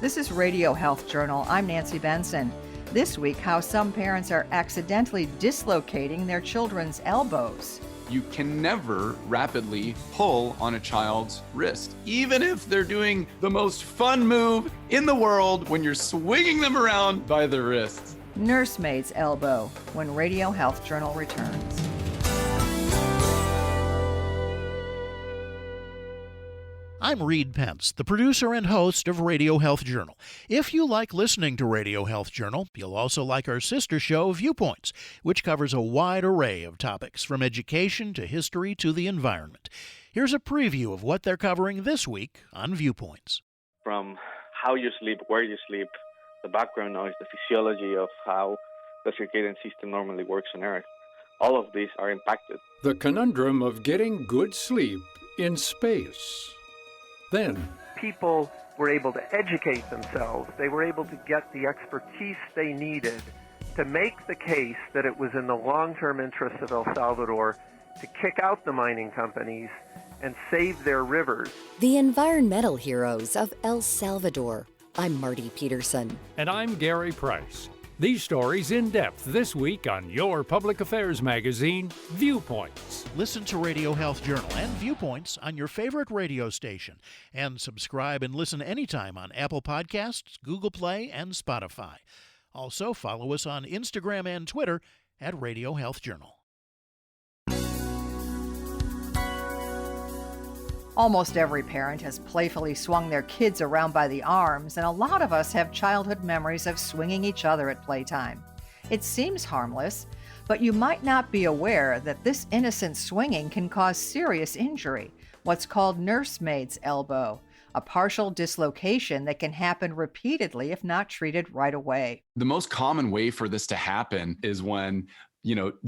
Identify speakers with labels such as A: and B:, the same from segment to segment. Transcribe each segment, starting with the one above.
A: This is Radio Health Journal. I'm Nancy Benson. This week, how some parents are accidentally dislocating their children's elbows.
B: You can never rapidly pull on a child's wrist, even if they're doing the most fun move in the world when you're swinging them around by the wrists.
A: Nursemaid's elbow, when Radio Health Journal returns.
C: I'm Reed Pence, the producer and host of Radio Health Journal. If you like listening to Radio Health Journal, you'll also like our sister show, Viewpoints, which covers a wide array of topics, from education to history to the environment. Here's a preview of what they're covering this week on Viewpoints.
D: From how you sleep, where you sleep, the background noise, the physiology of how the circadian system normally works on Earth, all of these are impacted.
E: The conundrum of getting good sleep in space. Then,
F: people were able to educate themselves. They were able to get the expertise they needed to make the case that it was in the long-term interests of El Salvador to kick out the mining companies and save their rivers.
G: The environmental heroes of El Salvador. I'm Marty Peterson.
H: And I'm Gary Price. These stories in depth this week on your public affairs magazine, Viewpoints.
C: Listen to Radio Health Journal and Viewpoints on your favorite radio station. And subscribe and listen anytime on Apple Podcasts, Google Play, and Spotify. Also, follow us on Instagram and Twitter at Radio Health Journal.
A: Almost every parent has playfully swung their kids around by the arms, and a lot of us have childhood memories of swinging each other at playtime. It seems harmless, but you might not be aware that this innocent swinging can cause serious injury, what's called nursemaid's elbow, a partial dislocation that can happen repeatedly if not treated right away.
B: The most common way for this to happen is when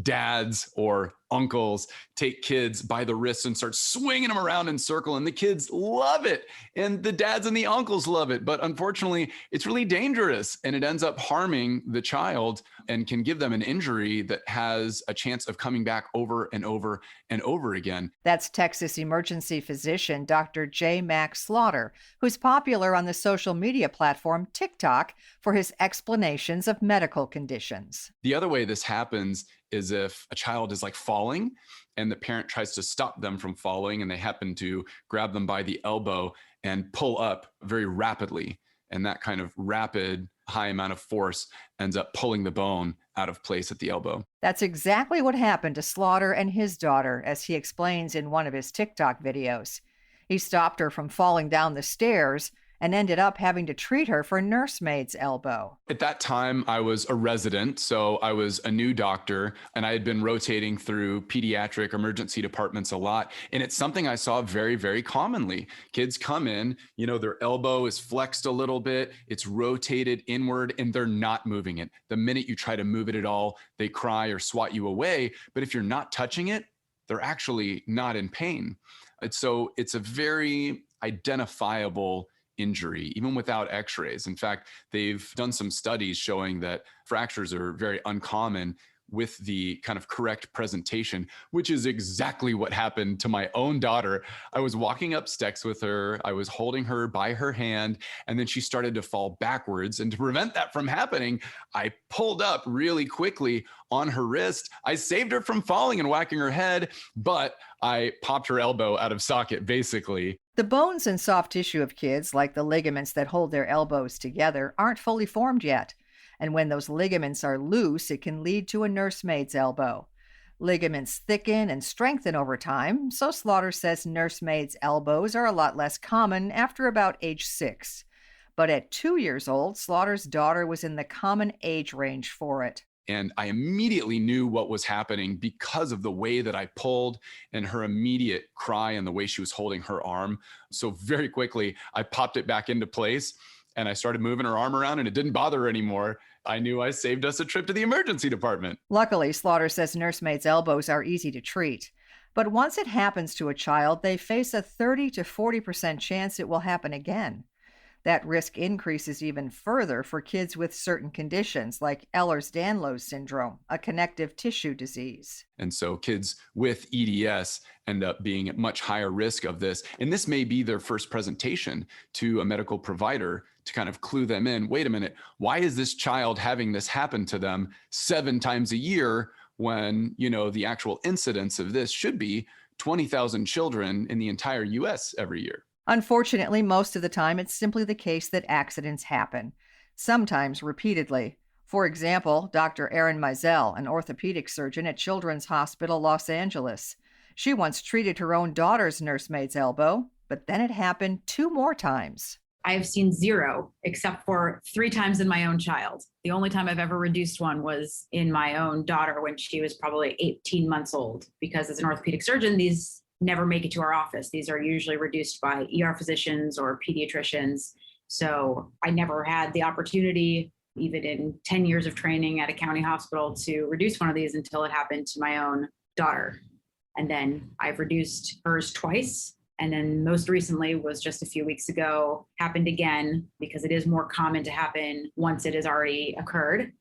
B: dads or uncles take kids by the wrists and start swinging them around in circle, and the kids love it, and the dads and the uncles love it. But unfortunately, it's really dangerous, and it ends up harming the child and can give them an injury that has a chance of coming back over and over and over again.
A: That's Texas emergency physician Dr. J. Mac Slaughter, who's popular on the social media platform TikTok for his explanations of medical conditions.
B: The other way this happens is if a child is falling and the parent tries to stop them from falling, and they happen to grab them by the elbow and pull up very rapidly. And that kind of rapid, high amount of force ends up pulling the bone out of place at the elbow.
A: That's exactly what happened to Slaughter and his daughter, as he explains in one of his TikTok videos. He stopped her from falling down the stairs and ended up having to treat her for nursemaid's elbow.
B: At that time, I was a resident, so I was a new doctor, and I had been rotating through pediatric emergency departments a lot. And it's something I saw very, very commonly. Kids come in, their elbow is flexed a little bit, it's rotated inward, and they're not moving it. The minute you try to move it at all, they cry or swat you away. But if you're not touching it, they're actually not in pain. So it's a very identifiable injury, even without x-rays. In fact, they've done some studies showing that fractures are very uncommon with the kind of correct presentation, which is exactly what happened to my own daughter. I was walking up steps with her, I was holding her by her hand, and then she started to fall backwards. And to prevent that from happening, I pulled up really quickly on her wrist. I saved her from falling and whacking her head, but I popped her elbow out of socket, basically.
A: The bones and soft tissue of kids, like the ligaments that hold their elbows together, aren't fully formed yet. And when those ligaments are loose, it can lead to a nursemaid's elbow. Ligaments thicken and strengthen over time, so Slaughter says nursemaid's elbows are a lot less common after about age 6. But at 2 years old, Slaughter's daughter was in the common age range for it.
B: And I immediately knew what was happening because of the way that I pulled and her immediate cry and the way she was holding her arm. So very quickly, I popped it back into place and I started moving her arm around, and it didn't bother her anymore. I knew I saved us a trip to the emergency department.
A: Luckily, Slaughter says nursemaid's elbows are easy to treat. But once it happens to a child, they face a 30 to 40% chance it will happen again. That risk increases even further for kids with certain conditions like Ehlers-Danlos syndrome, a connective tissue disease.
B: And so kids with EDS end up being at much higher risk of this. And this may be their first presentation to a medical provider to kind of clue them in. Wait a minute, why is this child having this happen to them 7 times a year when, the actual incidence of this should be 20,000 children in the entire US every year?
A: Unfortunately, most of the time, it's simply the case that accidents happen, sometimes repeatedly. For example, Dr. Erin Mizell, an orthopedic surgeon at Children's Hospital Los Angeles. She once treated her own daughter's nursemaid's elbow, but then it happened 2 more times.
I: I have seen 0, except for 3 times in my own child. The only time I've ever reduced one was in my own daughter when she was probably 18 months old, because as an orthopedic surgeon, these never make it to our office. These are usually reduced by ER physicians or pediatricians. So I never had the opportunity, even in 10 years of training at a county hospital, to reduce one of these until it happened to my own daughter. And then I've reduced hers twice. And then most recently was just a few weeks ago, happened again, because it is more common to happen once it has already occurred.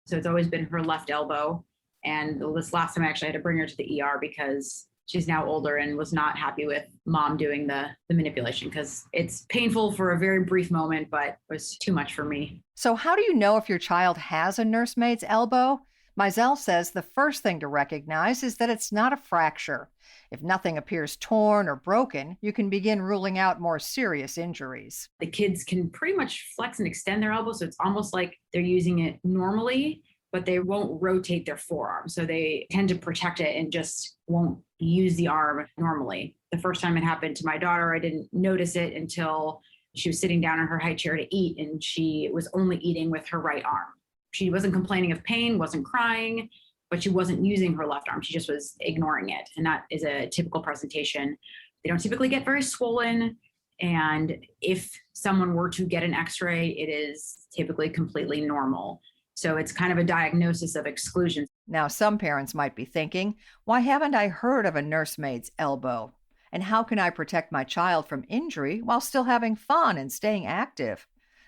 I: So it's always been her left elbow. And this last time I actually had to bring her to the ER because she's now older and was not happy with mom doing the manipulation, because it's painful for a very brief moment, but it was too much for me.
A: So how do you know if your child has a nursemaid's elbow? Mizell says the first thing to recognize is that it's not a fracture. If nothing appears torn or broken, you can begin ruling out more serious injuries.
I: The kids can pretty much flex and extend their elbow, so it's almost like they're using it normally, but they won't rotate their forearm. So they tend to protect it and just won't use the arm normally. The first time it happened to my daughter, I didn't notice it until she was sitting down in her high chair to eat, and she was only eating with her right arm. She wasn't complaining of pain, wasn't crying, but she wasn't using her left arm. She just was ignoring it. And that is a typical presentation. They don't typically get very swollen. And if someone were to get an x-ray, it is typically completely normal. So it's kind of a diagnosis of exclusion.
A: Now, some parents might be thinking, why haven't I heard of a nursemaid's elbow? And how can I protect my child from injury while still having fun and staying active?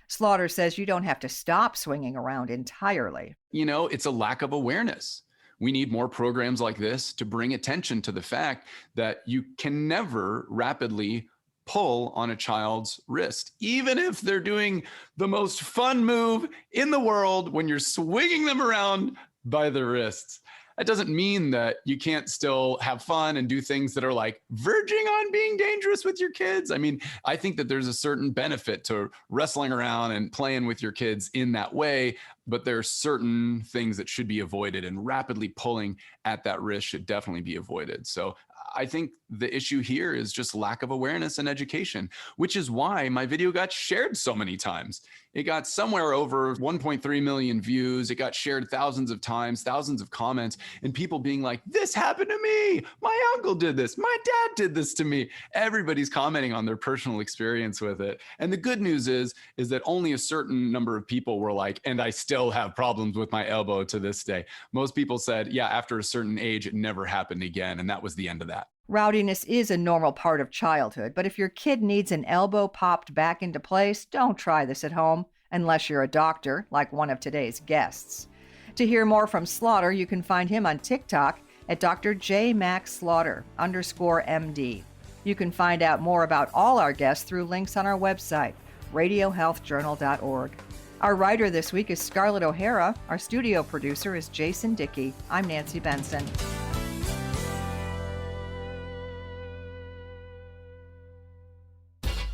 A: Slaughter says you don't have to stop swinging around entirely.
B: It's a lack of awareness. We need more programs like this to bring attention to the fact that you can never rapidly pull on a child's wrist, even if they're doing the most fun move in the world when you're swinging them around by the wrists. That doesn't mean that you can't still have fun and do things that are like verging on being dangerous with your kids. I mean, I think that there's a certain benefit to wrestling around and playing with your kids in that way, but there are certain things that should be avoided, and rapidly pulling at that wrist should definitely be avoided. So I think the issue here is just lack of awareness and education, which is why my video got shared so many times. It got somewhere over 1.3 million views. It got shared thousands of times, thousands of comments, and people being like, this happened to me. My uncle did this. My dad did this to me. Everybody's commenting on their personal experience with it. And the good news is that only a certain number of people were like, and I still have problems with my elbow to this day. Most people said, yeah, after a certain age, it never happened again. And that was the end of that.
A: Rowdiness is a normal part of childhood, but if your kid needs an elbow popped back into place, don't try this at home, unless you're a doctor, like one of today's guests. To hear more from Slaughter, you can find him on TikTok at Dr. J. Max Slaughter _MD. You can find out more about all our guests through links on our website, radiohealthjournal.org. Our writer this week is Scarlett O'Hara. Our studio producer is Jason Dickey. I'm Nancy Benson.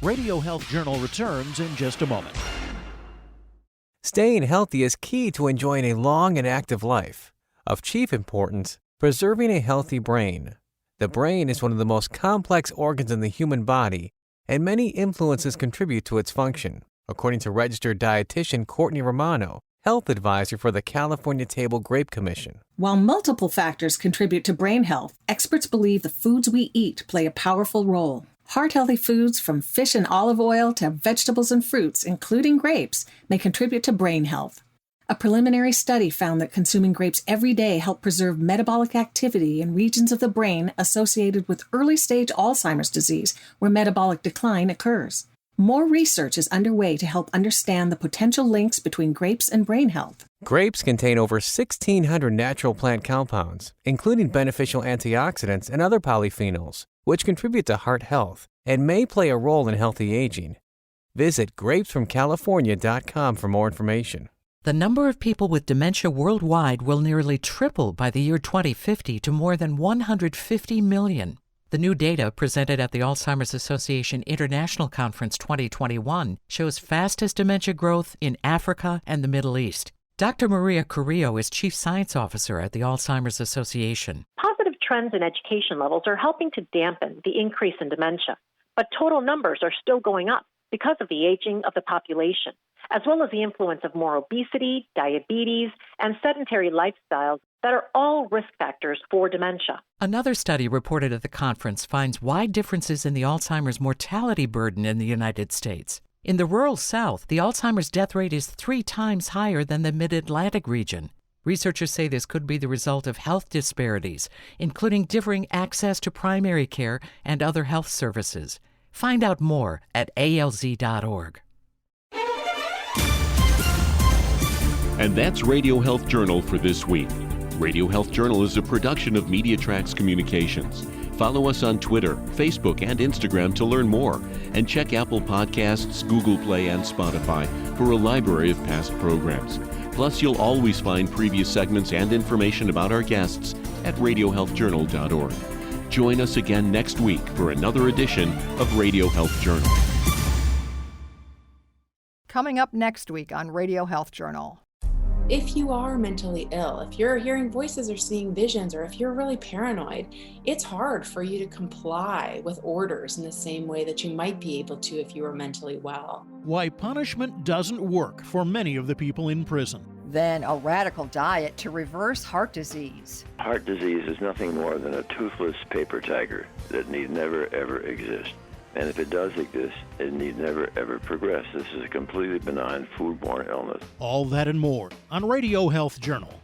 C: Radio Health Journal returns in just a moment.
J: Staying healthy is key to enjoying a long and active life. Of chief importance, preserving a healthy brain. The brain is one of the most complex organs in the human body, and many influences contribute to its function, according to registered dietitian Courtney Romano, health advisor for the California Table Grape Commission.
K: While multiple factors contribute to brain health, experts believe the foods we eat play a powerful role. Heart-healthy foods from fish and olive oil to vegetables and fruits, including grapes, may contribute to brain health. A preliminary study found that consuming grapes every day helped preserve metabolic activity in regions of the brain associated with early-stage Alzheimer's disease, where metabolic decline occurs. More research is underway to help understand the potential links between grapes and brain health.
J: Grapes contain over 1,600 natural plant compounds, including beneficial antioxidants and other polyphenols, which contribute to heart health and may play a role in healthy aging. Visit grapesfromcalifornia.com for more information.
L: The number of people with dementia worldwide will nearly triple by the year 2050 to more than 150 million. The new data presented at the Alzheimer's Association International Conference 2021 shows fastest dementia growth in Africa and the Middle East. Dr. Maria Carrillo is Chief Science Officer at the Alzheimer's Association.
M: Positive trends in education levels are helping to dampen the increase in dementia, but total numbers are still going up because of the aging of the population, as well as the influence of more obesity, diabetes, and sedentary lifestyles that are all risk factors for dementia.
L: Another study reported at the conference finds wide differences in the Alzheimer's mortality burden in the United States. In the rural South, the Alzheimer's death rate is 3 times higher than the Mid-Atlantic region. Researchers say this could be the result of health disparities, including differing access to primary care and other health services. Find out more at alz.org.
N: And that's Radio Health Journal for this week. Radio Health Journal is a production of MediaTrax Communications. Follow us on Twitter, Facebook, and Instagram to learn more. And check Apple Podcasts, Google Play, and Spotify for a library of past programs. Plus, you'll always find previous segments and information about our guests at radiohealthjournal.org. Join us again next week for another edition of Radio Health Journal.
A: Coming up next week on Radio Health Journal.
O: If you are mentally ill, if you're hearing voices or seeing visions, or if you're really paranoid, it's hard for you to comply with orders in the same way that you might be able to if you were mentally well.
C: Why punishment doesn't work for many of the people in prison.
A: Then a radical diet to reverse heart disease.
P: Heart disease is nothing more than a toothless paper tiger that need never ever exist. And if it does exist, it need never ever progress. This is a completely benign foodborne illness.
C: All that and more on Radio Health Journal.